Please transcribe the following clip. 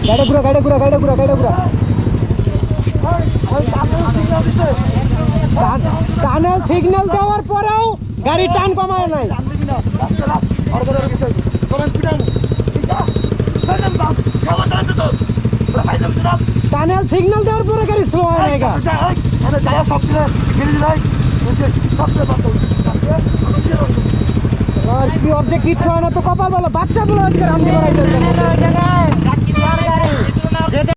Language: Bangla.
গাড়ি ঘুরা টানেল সিগন্যাল দেওয়ার পরেও গাড়ি টান কমায় নাই। টানেল সিগন্যাল দেওয়ার পরে গাড়ি স্লো হয় নাই। আর কি অর্ধেক কিচ্ছু হয় না তো কপাল বলো বাচ্চা বলো আজকে রামজি বাড়াই